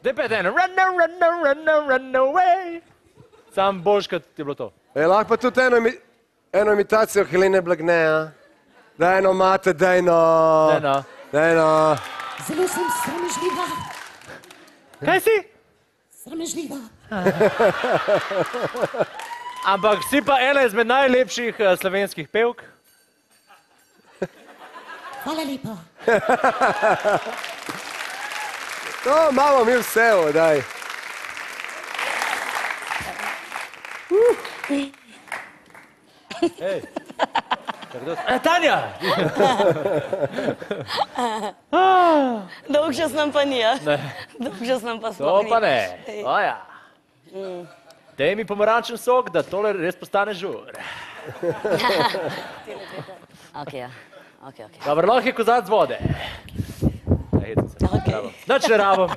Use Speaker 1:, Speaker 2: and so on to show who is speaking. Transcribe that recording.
Speaker 1: Daj pa eno, run away. Sam boljš, kot je bilo to.
Speaker 2: Lahko pa tudi eno imitacijo Helene Blagne, a? Daj no, mate, daj no. Daj no.
Speaker 3: Zelo sem sramežljiva.
Speaker 1: Kaj si?
Speaker 3: Sramežljiva.
Speaker 1: Ampak si pa ena izmed najlepših slovenskih pevk.
Speaker 3: Hvala lepa.
Speaker 2: To imamo mi vse, daj.
Speaker 1: Hej. Tanja!
Speaker 4: Dolg čas nam pa ni, ja? Dolg čas nam pa sploh ni.
Speaker 1: To pa ne. Oja. Daj mi pomarančen sok, da tole res postane žur.
Speaker 4: Ok, ja. Ok.
Speaker 1: Dobro, lahko je kozarc vode. Nič ne rabim.